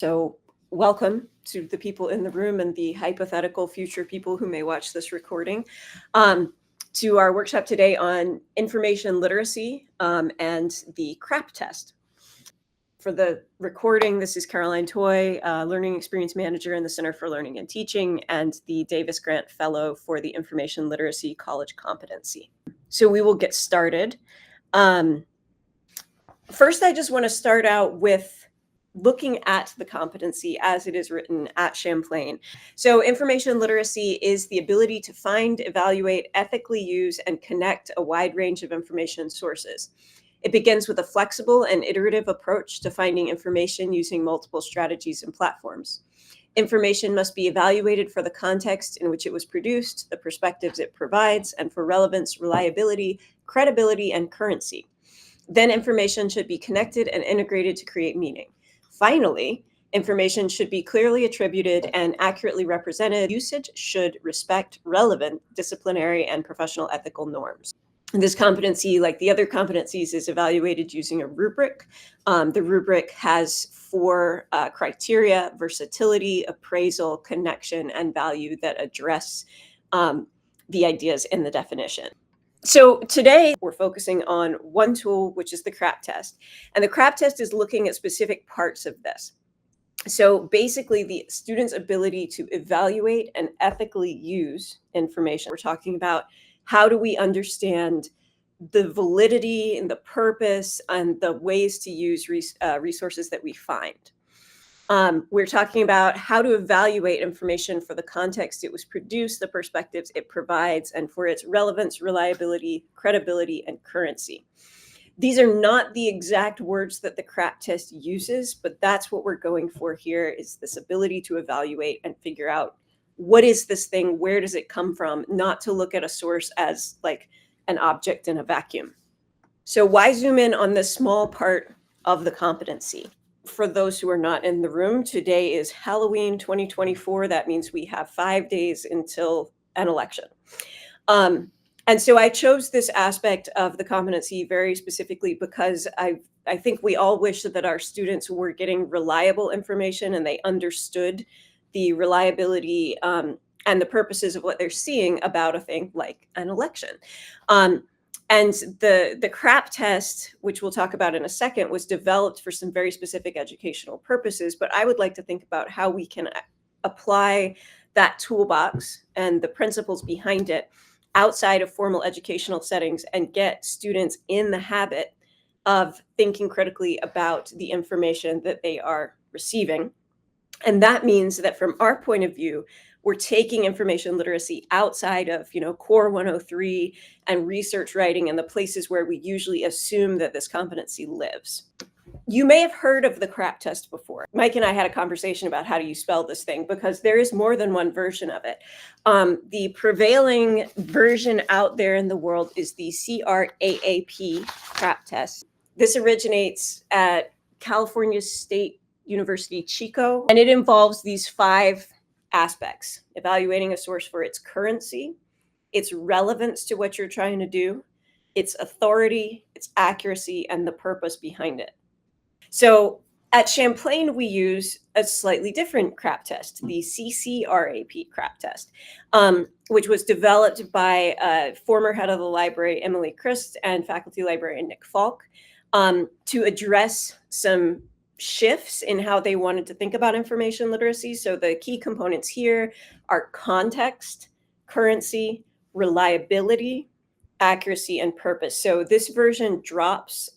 So, welcome to the people in the room and the hypothetical future people who may watch this recording to our workshop today on information literacy and the CRAP test. For the recording, this is Caroline Toy, Learning Experience Manager in the Center for Learning and Teaching and the Davis Grant Fellow for the Information Literacy College Competency. So we will get started. First, I just want to start out with looking at the competency as it is written at Champlain. So information literacy is the ability to find, evaluate, ethically use, and connect a wide range of information sources. It begins with a flexible and iterative approach to finding information using multiple strategies and platforms. Information must be evaluated for the context in which it was produced, the perspectives it provides, and for relevance, reliability, credibility, and currency. Then information should be connected and integrated to create meaning. Finally, information should be clearly attributed and accurately represented. Usage should respect relevant disciplinary and professional ethical norms. This competency, like the other competencies, is evaluated using a rubric. The rubric has four criteria: versatility, appraisal, connection, and value that address the ideas in the definition. So today we're focusing on one tool, which is the CRAP test. And the CRAP test is looking at specific parts of this. So basically the student's ability to evaluate and ethically use information. We're talking about how do we understand the validity and the purpose and the ways to use resources that we find. We're talking about how to evaluate information for the context it was produced, the perspectives it provides, and for its relevance, reliability, credibility, and currency. These are not the exact words that the CRAP test uses, but that's what we're going for here, is this ability to evaluate and figure out what is this thing, where does it come from, not to look at a source as like an object in a vacuum. So why zoom in on this small part of the competency? For those who are not in the room, today is Halloween 2024. That means we have 5 days until an election. And so I chose this aspect of the competency very specifically because I think we all wish that our students were getting reliable information and they understood the reliability and the purposes of what they're seeing about a thing like an election. And the CRAP test, which we'll talk about in a second, was developed for some very specific educational purposes. But I would like to think about how we can apply that toolbox and the principles behind it outside of formal educational settings and get students in the habit of thinking critically about the information that they are receiving. And that means that from our point of view, we're taking information literacy outside of, Core 103 and research writing and the places where we usually assume that this competency lives. You may have heard of the CRAP test before. Mike and I had a conversation about how do you spell this thing, because there is more than one version of it. The prevailing version out there in the world is the CRAP CRAP test. This originates at California State University, Chico, and it involves these 5 aspects: evaluating a source for its currency, its relevance to what you're trying to do, its authority, its accuracy, and the purpose behind it. So at Champlain, we use a slightly different CRAP test, the CCRAP CRAP test, which was developed by former head of the library, Emily Christ, and faculty librarian Nick Falk, to address some shifts in how they wanted to think about information literacy. So the key components here are context, currency, reliability, accuracy, and purpose. So this version drops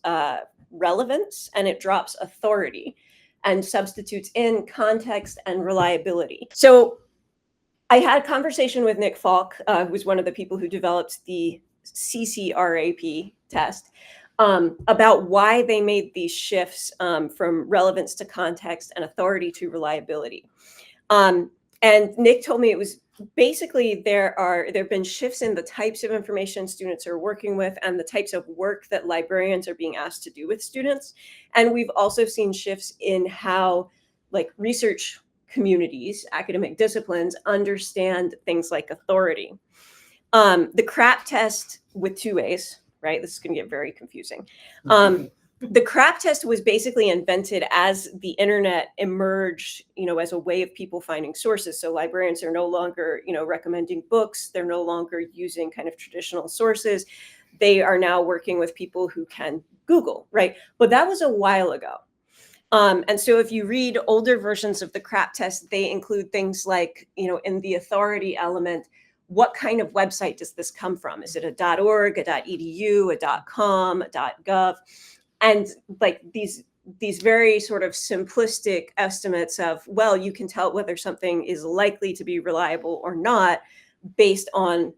relevance and it drops authority and substitutes in context and reliability. So I had a conversation with Nick Falk, who's one of the people who developed the CCRAP test, about why they made these shifts from relevance to context and authority to reliability. And Nick told me it was basically there have been shifts in the types of information students are working with and the types of work that librarians are being asked to do with students. And we've also seen shifts in how research communities, academic disciplines, understand things like authority. The CRAP test with 2 A's, right? This is going to get very confusing. The CRAP test was basically invented as the internet emerged, as a way of people finding sources. So librarians are no longer, recommending books. They're no longer using kind of traditional sources. They are now working with people who can Google, right? But that was a while ago. And so if you read older versions of the CRAP test, they include things like, in the authority element, what kind of website does this come from? Is it a .org, a .edu, a .com, a .gov? And like these very sort of simplistic estimates of, well, you can tell whether something is likely to be reliable or not based on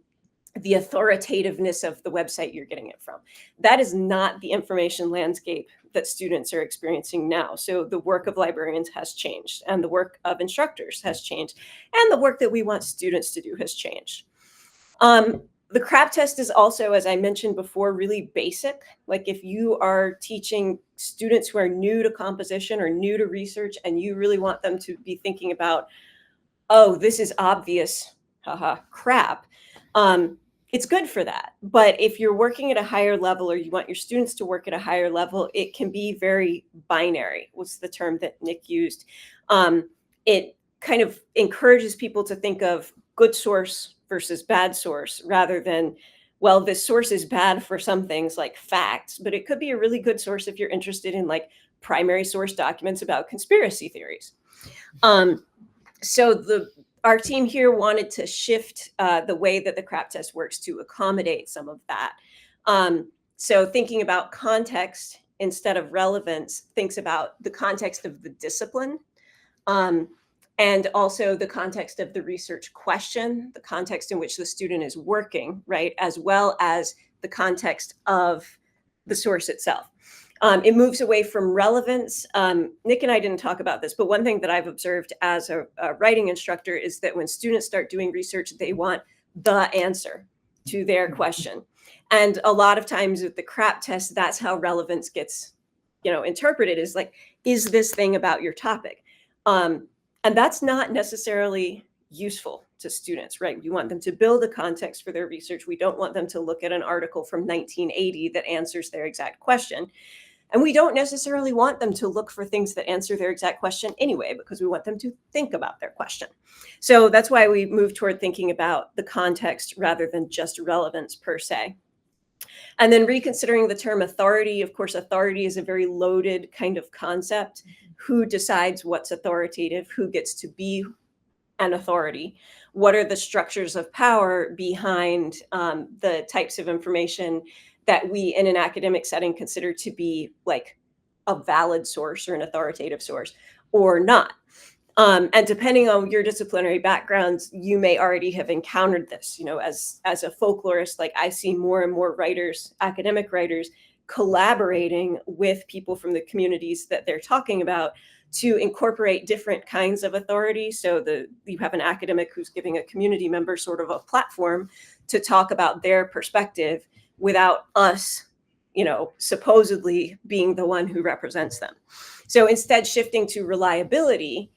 the authoritativeness of the website you're getting it from. That is not the information landscape that students are experiencing now. So the work of librarians has changed, and the work of instructors has changed, and the work that we want students to do has changed. The CRAP test is also, as I mentioned before, really basic. Like if you are teaching students who are new to composition or new to research, and you really want them to be thinking about, oh, this is obvious, haha, crap. It's good for that. But if you're working at a higher level, or you want your students to work at a higher level, it can be very binary, was the term that Nick used. It kind of encourages people to think of good source versus bad source, rather than, well, this source is bad for some things like facts, but it could be a really good source if you're interested in like primary source documents about conspiracy theories. So our team here wanted to shift the way that the CRAP test works to accommodate some of that. So thinking about context instead of relevance thinks about the context of the discipline, and also the context of the research question, the context in which the student is working, right, as well as the context of the source itself. It moves away from relevance. Nick and I didn't talk about this, but one thing that I've observed as a writing instructor is that when students start doing research, they want the answer to their question. And a lot of times with the CRAP test, that's how relevance gets, interpreted, is like, is this thing about your topic? And that's not necessarily useful to students, right? We want them to build a context for their research. We don't want them to look at an article from 1980 that answers their exact question. And we don't necessarily want them to look for things that answer their exact question anyway, because we want them to think about their question. So that's why we move toward thinking about the context rather than just relevance per se. And then reconsidering the term authority. Of course, authority is a very loaded kind of concept. Who decides what's authoritative? Who gets to be an authority? What are the structures of power behind the types of information that we in an academic setting consider to be like a valid source or an authoritative source or not? And depending on your disciplinary backgrounds, you may already have encountered this. As a folklorist, like I see more and more writers, academic writers, collaborating with people from the communities that they're talking about to incorporate different kinds of authority. So you have an academic who's giving a community member sort of a platform to talk about their perspective without us, supposedly being the one who represents them. So instead, shifting to reliability,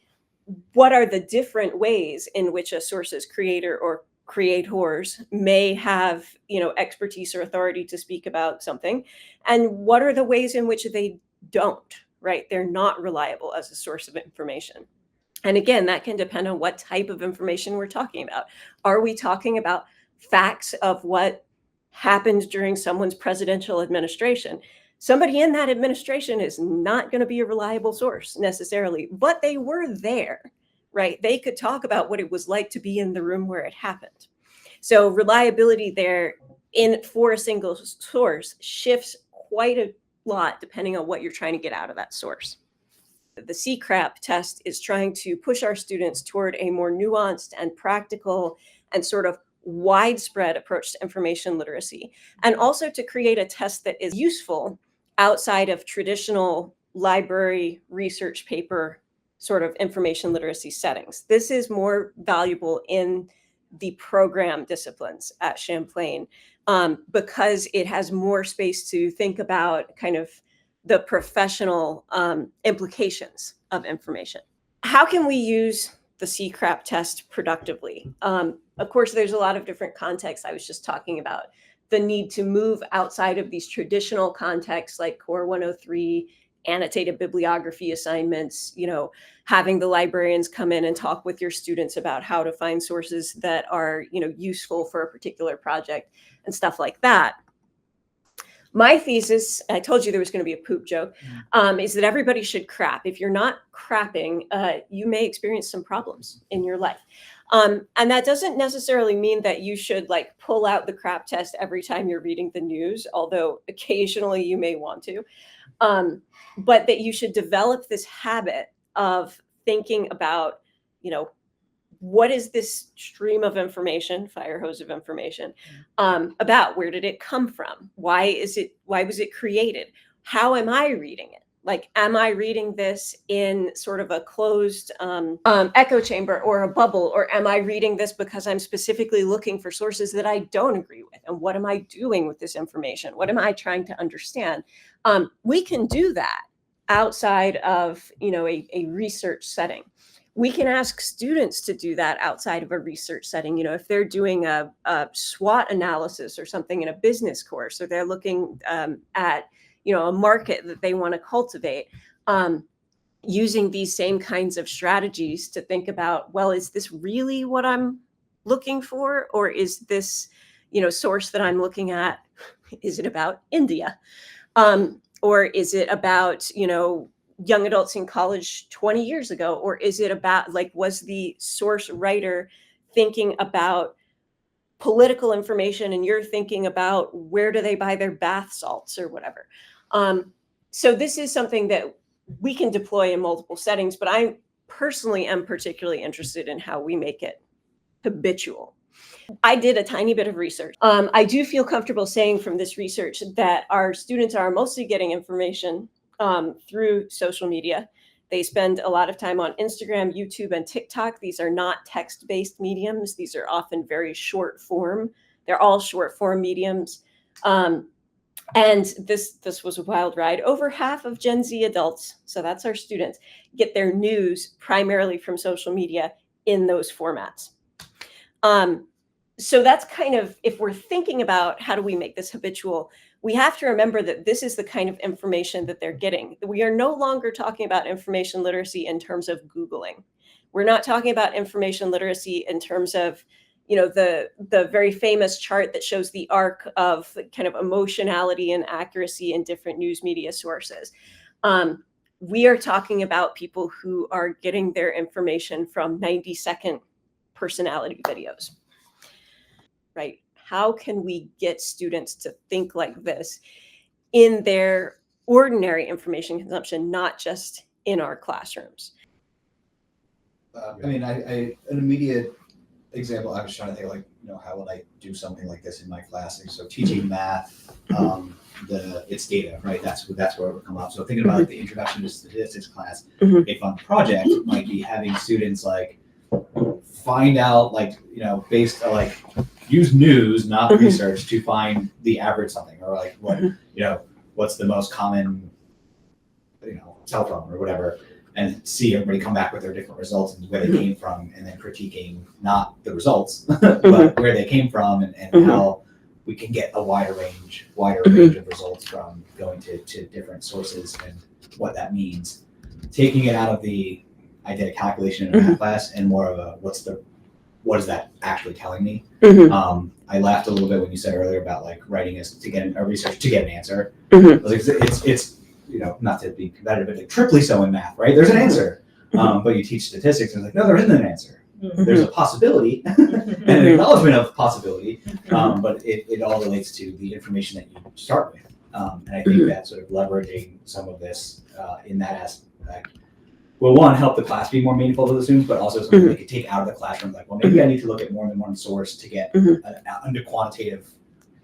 what are the different ways in which a source's creator or creators may have, expertise or authority to speak about something, and what are the ways in which they don't, right? They're not reliable as a source of information. And again, that can depend on what type of information we're talking about. Are we talking about facts of what happened during someone's presidential administration? Somebody in that administration is not going to be a reliable source necessarily, but they were there, right? They could talk about what it was like to be in the room where it happened. So reliability there for a single source shifts quite a lot depending on what you're trying to get out of that source. The CCRAP test is trying to push our students toward a more nuanced and practical and sort of widespread approach to information literacy, and also to create a test that is useful outside of traditional library research paper sort of information literacy settings. This is more valuable in the program disciplines at Champlain because it has more space to think about kind of the professional implications of information. How can we use the CCRAP test productively? Of course, there's a lot of different contexts. I was just talking about the need to move outside of these traditional contexts like Core 103, annotated bibliography assignments, having the librarians come in and talk with your students about how to find sources that are, useful for a particular project and stuff like that. My thesis, I told you there was going to be a poop joke, is that everybody should crap. If you're not crapping, you may experience some problems in your life. And that doesn't necessarily mean that you should like pull out the crap test every time you're reading the news, although occasionally you may want to. But that you should develop this habit of thinking about, what is this stream of information, fire hose of information, about? Where did it come from? Why was it created? How am I reading it? Like, am I reading this in sort of a closed echo chamber or a bubble? Or am I reading this because I'm specifically looking for sources that I don't agree with? And what am I doing with this information? What am I trying to understand? We can do that outside of, a research setting. We can ask students to do that outside of a research setting. If they're doing a SWOT analysis or something in a business course, or they're looking at, a market that they want to cultivate, using these same kinds of strategies to think about, well, is this really what I'm looking for? Or is this, source that I'm looking at, is it about India? Or is it about, young adults in college 20 years ago? Or is it about, like, was the source writer thinking about political information and you're thinking about where do they buy their bath salts or whatever? So this is something that we can deploy in multiple settings, but I personally am particularly interested in how we make it habitual. I did a tiny bit of research. I do feel comfortable saying from this research that our students are mostly getting information through social media. They spend a lot of time on Instagram, YouTube, and TikTok. These are not text-based mediums. These are often very short form. They're all short form mediums. And this was a wild ride. Over half of Gen Z adults, so that's our students, get their news primarily from social media in those formats. So that's kind of, if we're thinking about how do we make this habitual, we have to remember that this is the kind of information that they're getting. We are no longer talking about information literacy in terms of Googling. We're not talking about information literacy in terms of, the very famous chart that shows the arc of kind of emotionality and accuracy in different news media sources. We are talking about people who are getting their information from 90-second personality videos. Right? How can we get students to think like this in their ordinary information consumption, not just in our classrooms? An immediate example, I was trying to think, like, how would I do something like this in my class? So teaching math, it's data, right? That's where it would come up. So thinking about the introduction to statistics class, a fun project might be having students like find out, based on, use news, not research, to find the average something, or like what, what's the most common, cell phone or whatever, and see everybody come back with their different results and where they came from, and then critiquing not the results, but where they came from, and how we can get a wider range of results from going to different sources and what that means. Taking it out of the, I did a calculation in a math class, and more of a, what is that actually telling me? I laughed a little bit when you said earlier about writing to get a research to get an answer. It's not to be competitive, but triply so in math, right? There's an answer, but you teach statistics and no, there isn't an answer. There's a possibility and an acknowledgement of possibility, but it all relates to the information that you start with. And I think that sort of leveraging some of this in that aspect will, one, help the class be more meaningful to the students, but also something they could take out of the classroom. Like, well, maybe I need to look at more than one source to get under quantitative,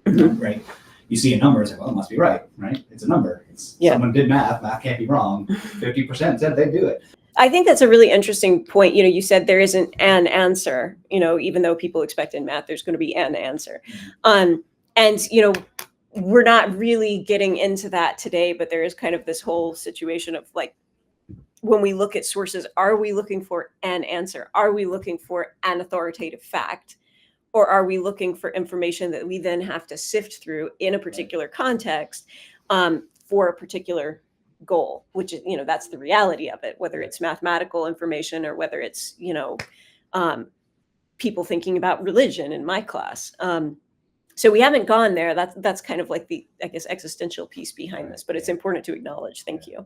right? You see a number, it's like, well, it must be right? It's a number. Someone did math can't be wrong. 50% said they'd do it. I think that's a really interesting point. You said there isn't an answer, even though people expect in math, there's going to be an answer. And, we're not really getting into that today, but there is kind of this whole situation of when we look at sources, are we looking for an answer? Are we looking for an authoritative fact? or are we looking for information that we then have to sift through in a particular context for a particular goal, which is, that's the reality of it, whether it's mathematical information or whether it's, people thinking about religion in my class. So we haven't gone there. That's kind of like the, I guess, existential piece behind this, but it's important to acknowledge. Thank you.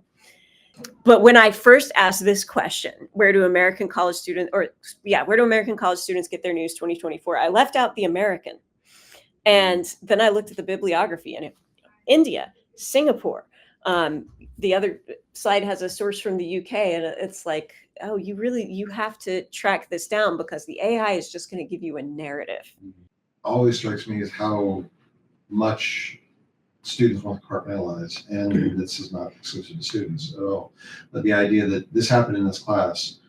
But when I first asked this question, where do American college students get their news 2024? I left out the American. And then I looked at the bibliography, and India, Singapore. The other slide has a source from the UK, and it's like, oh, you have to track this down, because the AI is just going to give you a narrative. Always strikes me as how much students want to compartmentalize, and this is not exclusive to students at all, but the idea that this happened in this class,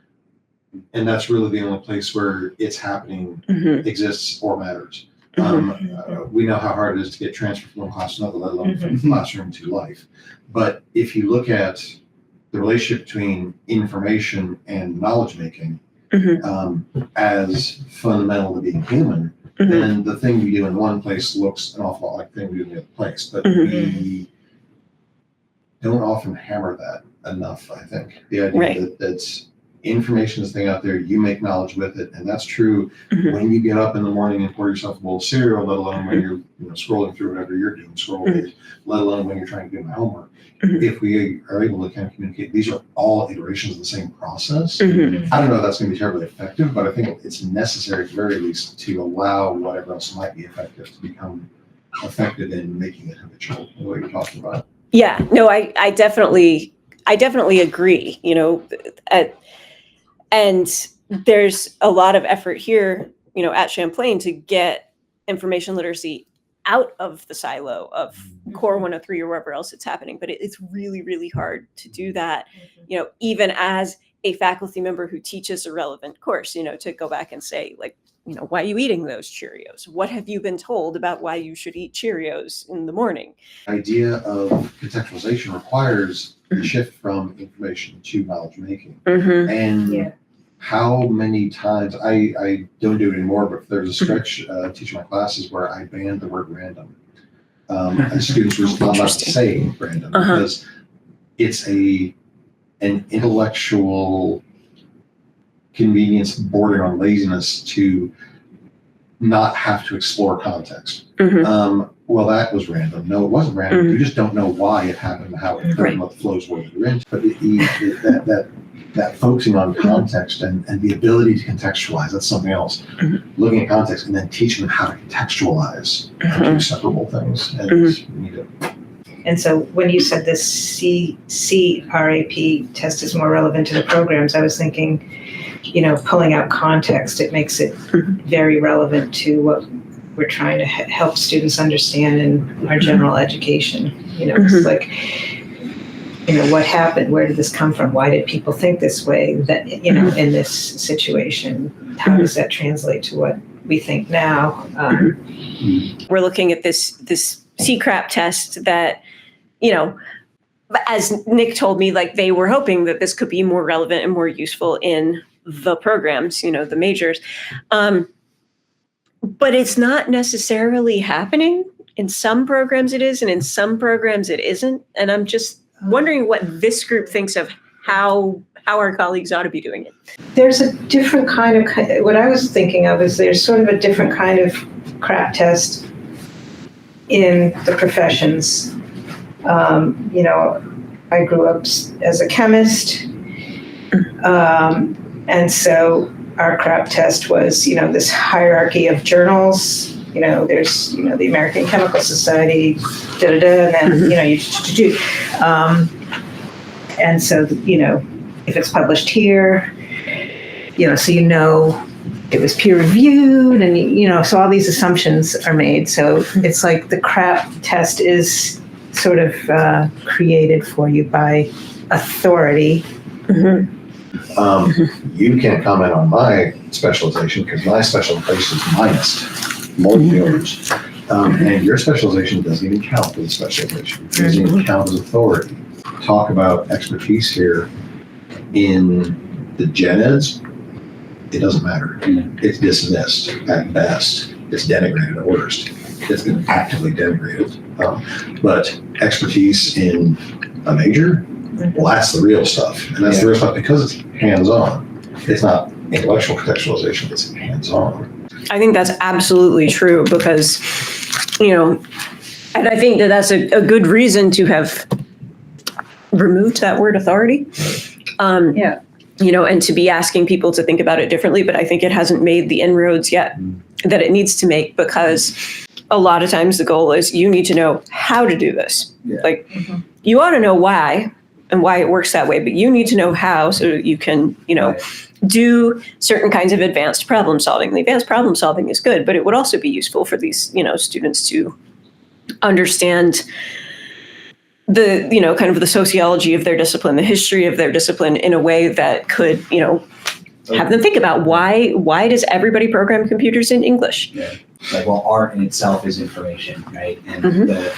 and that's really the only place where it's happening exists or matters. We know how hard it is to get transferred from one class to another, let alone from classroom to life. But if you look at the relationship between information and knowledge making as fundamental to being human, then the thing we do in one place looks an awful lot like the thing we do in the other place. But we don't often hammer that enough, I think. The idea that that's information is the thing out there, you make knowledge with it, and that's true when you get up in the morning and pour yourself a bowl of cereal, let alone when you're scrolling through whatever you're doing, let alone when you're trying to do my homework. If we are able to kind of communicate, these are all iterations of the same process. I don't know if that's going to be terribly effective, but I think it's necessary at the very least to allow whatever else might be effective to become effective in making it habitual, the way you're talking about. Yeah, no, I definitely agree, and there's a lot of effort here, at Champlain to get information literacy out of the silo of Core 103 or wherever else it's happening. But it's really, really hard to do that, even as a faculty member who teaches a relevant course, to go back and say, like, why are you eating those Cheerios? What have you been told about why you should eat Cheerios in the morning? The idea of contextualization requires a shift from information to knowledge making. And how many times, I don't do it anymore, but there's a stretch teaching my classes where I banned the word random. And students were not allowed to say random because it's an intellectual convenience bordering on laziness to not have to explore context. Well, that was random. No, it wasn't random. You just don't know why it happened, how it occurred, what the flows were that you're in. But that focusing on context and the ability to contextualize, that's something else. Looking at context and then teaching them how to contextualize are two separable things. And we need to. And so when you said this CCRAP test is more relevant to the programs, I was thinking, pulling out context, it makes it very relevant to what we're trying to help students understand in our general education. It's like, what happened? Where did this come from? Why did people think this way? That, in this situation, how does that translate to what we think now? We're looking at this CCRAP test that, as Nick told me, like, they were hoping that this could be more relevant and more useful in the programs, the majors. But it's not necessarily happening. In some programs it is, and in some programs it isn't. And I'm just wondering what this group thinks of how our colleagues ought to be doing it. There's a different kind of, what I was thinking of is there's sort of a different kind of CRAP test in the professions. I grew up as a chemist, and so our CRAP test was, this hierarchy of journals. There's, the American Chemical Society, and then, and so, if it's published here, so it was peer reviewed, and so all these assumptions are made. So it's like the CRAP test is sort of created for you by authority. You can't comment on my specialization because my specialization is minus more than yours. And your specialization doesn't even count as a specialization. It doesn't even count as authority. Talk about expertise here in the gen eds. it doesn't matter. It's dismissed at best. It's denigrated at worst. It's been actively denigrated. But expertise in a major, well, that's the real stuff. And that's the real stuff because it's hands-on. It's not intellectual contextualization, it's hands-on. I think that's absolutely true because, and I think that that's a good reason to have removed that word authority. And to be asking people to think about it differently, but I think it hasn't made the inroads yet that it needs to make, because a lot of times the goal is you need to know how to do this. Like you ought to know why and why it works that way, but you need to know how so that you can, do certain kinds of advanced problem solving. The advanced problem solving is good, but it would also be useful for these, students to understand the, kind of the sociology of their discipline, the history of their discipline in a way that could, have them think about why does everybody program computers in English? Yeah. Like, well, art in itself is information, right? And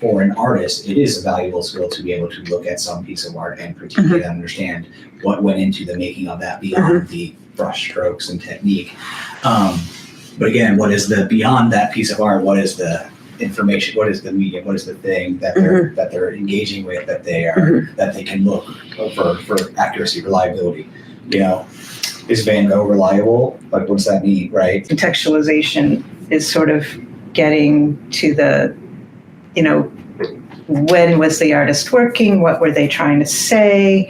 for an artist, it is a valuable skill to be able to look at some piece of art and critique it and understand what went into the making of that beyond the brush strokes and technique. But again, what is the beyond that piece of art? What is the information? What is the medium? What is the thing that they're engaging with, that they are that they can look for accuracy, reliability? Is Van Gogh reliable? Like, what does that mean, right? Contextualization is sort of getting to the, when was the artist working? What were they trying to say?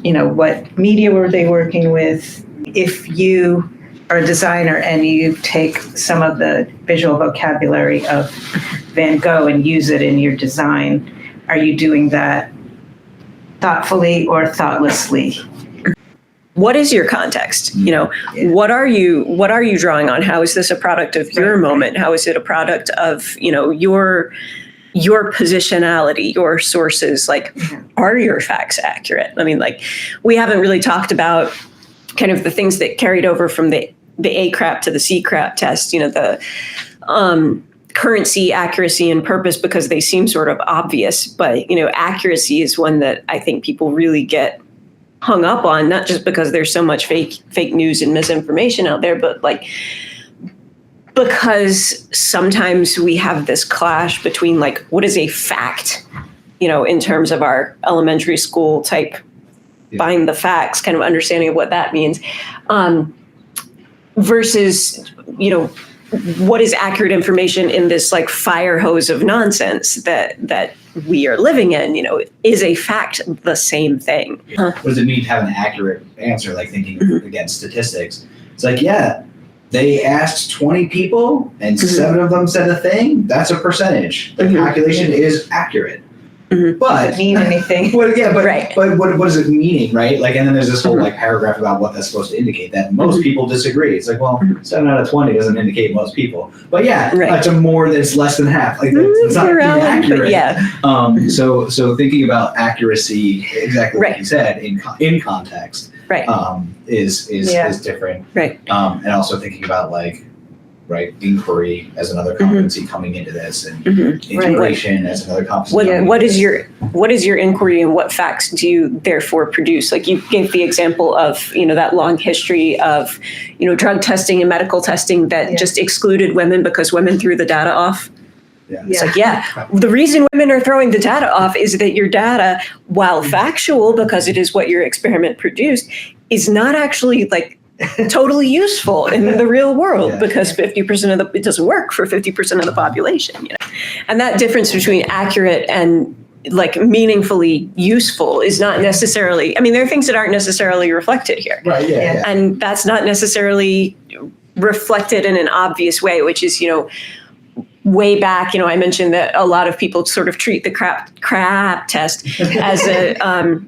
What media were they working with? If you are a designer and you take some of the visual vocabulary of Van Gogh and use it in your design, are you doing that thoughtfully or thoughtlessly? What is your context? What are you drawing on? How is this a product of your moment? How is it a product of, your positionality, your sources? Like, are your facts accurate? I mean, like, we haven't really talked about kind of the things that carried over from the CCRAP to the CCRAP test, the currency, accuracy, and purpose, because they seem sort of obvious, but, accuracy is one that I think people really get hung up on, not just because there's so much fake news and misinformation out there, but like because sometimes we have this clash between like what is a fact, in terms of our elementary school type find the facts kind of understanding of what that means, versus what is accurate information in this like fire hose of nonsense that we are living in. Is a fact the same thing? What does it mean to have an accurate answer? Like thinking against statistics, it's like, they asked 20 people and 7 of them said a thing. That's a percentage. The calculation is accurate. But does it mean anything? But what is it meaning, right? Like, and then there's this whole like paragraph about what that's supposed to indicate, that most people disagree. It's like, well, 7 out of 20 doesn't indicate most people, but it's less than half. Like, it's not inaccurate. So thinking about accuracy, exactly like you said, in context, is different. And also thinking about like, inquiry as another competency coming into this, and integration as another competency. What is your inquiry, and what facts do you therefore produce? Like you gave the example of, that long history of, drug testing and medical testing that just excluded women because women threw the data off. It's like, the reason women are throwing the data off is that your data, while factual because it is what your experiment produced, is not actually like totally useful in the real world, because 50% it doesn't work for 50% of the population. And that difference between accurate and like meaningfully useful is not necessarily, there are things that aren't necessarily reflected here. And that's not necessarily reflected in an obvious way, which is, way back, I mentioned that a lot of people sort of treat the CCRAP test as a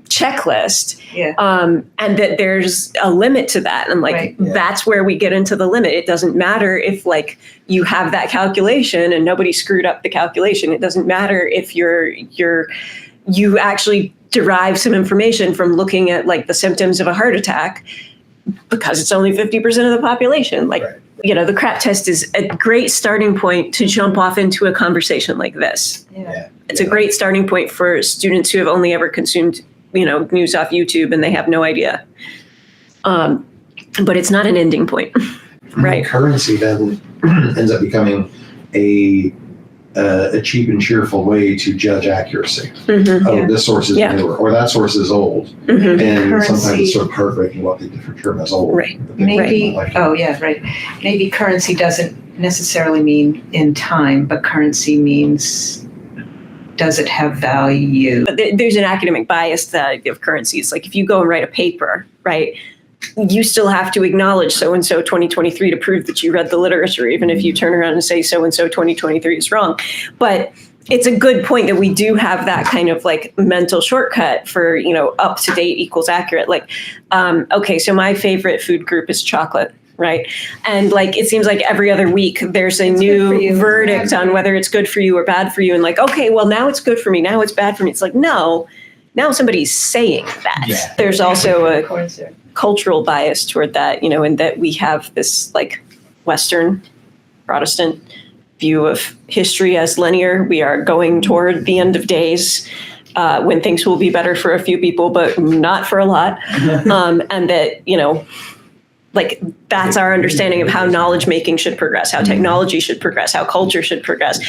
checklist, and that there's a limit to that. And I'm like, that's where we get into the limit. It doesn't matter if like you have that calculation and nobody screwed up the calculation. It doesn't matter if you actually derive some information from looking at like the symptoms of a heart attack, because it's only 50% of the population. Like, the CCRAP test is a great starting point to jump off into a conversation like this. It's a great starting point for students who have only ever consumed, news off YouTube and they have no idea. But it's not an ending point, right? Currency then ends up becoming a cheap and cheerful way to judge accuracy. Mhm. Oh, Yeah. this source is Yeah. newer, or that source is old. Mhm. And sometimes Currency- it's sort of heartbreaking what the different term as old. Right. Maybe, Like- oh yeah, right. Maybe currency doesn't necessarily mean in time, but currency means, does it have value? But there's an academic bias to the idea of currencies. Like if you go and write a paper, right, you still have to acknowledge so-and-so 2023 to prove that you read the literature, even if you turn around and say so-and-so 2023 is wrong. But it's a good point that we do have that kind of like mental shortcut for, up to date equals accurate. Like, okay, so my favorite food group is chocolate. Right. And like, it seems like every other week there's a It's good for new you. verdict Yeah. on whether it's good for you or bad for you. And like, okay, well now it's good for me. Now it's bad for me. It's like, no, now somebody's saying that. Yeah. There's also a Corn syrup. cultural bias toward that, in that we have this like Western Protestant view of history as linear. We are going toward the end of days when things will be better for a few people, but not for a lot. And that, like that's our understanding of how knowledge making should progress, how technology should progress, how culture should progress.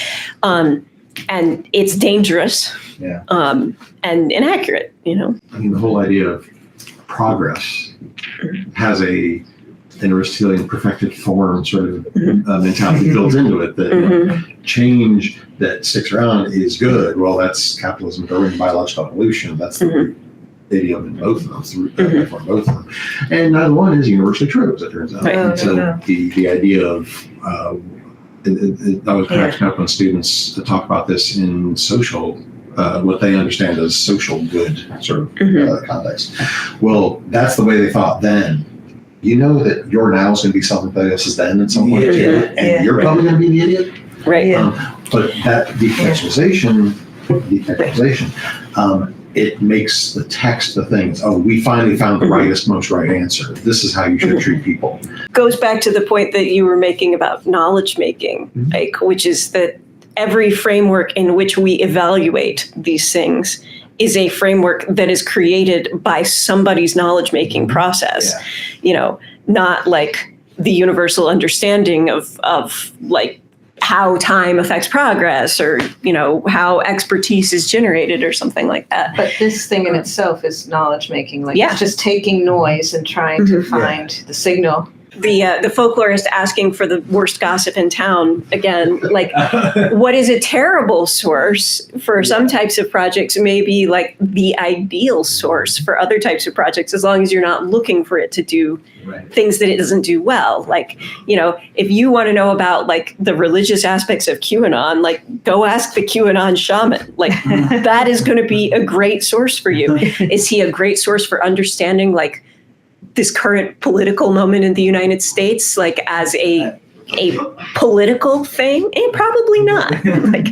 And it's dangerous Yeah. and inaccurate, I mean, the whole idea of progress has an Aristotelian perfected form sort of mentality built into it that change that sticks around is good. Well, that's capitalism during biological evolution. That's the idiom in both of them, for both of them. And neither one is universally true, as it turns out. Right. And so No. the idea of I was cracking up when students talk about this in social, what they understand as social good sort of context. Well, that's the way they thought then. You know that your now is going to be something that else is then at some point, Yeah. and you're probably going to be the idiot. right. Yeah. But that decontextualization, it makes the text the things. Oh, we finally found the most right answer. This is how you should treat people. Goes back to the point that you were making about knowledge making, like, which is that every framework in which we evaluate these things is a framework that is created by somebody's knowledge making process. Not like the universal understanding of like how time affects progress or, how expertise is generated or something like that. But this thing in itself is knowledge making, like Yeah. it's just taking noise and trying to find the signal. The folklorist asking for the worst gossip in town again, like what is a terrible source for some types of projects may be like the ideal source for other types of projects, as long as you're not looking for it to do Right. things that it doesn't do well. Like, if you want to know about like the religious aspects of QAnon, like go ask the QAnon shaman. Like that is going to be a great source for you. Is he a great source for understanding like this current political moment in the United States, like as a political thing? Probably not. Like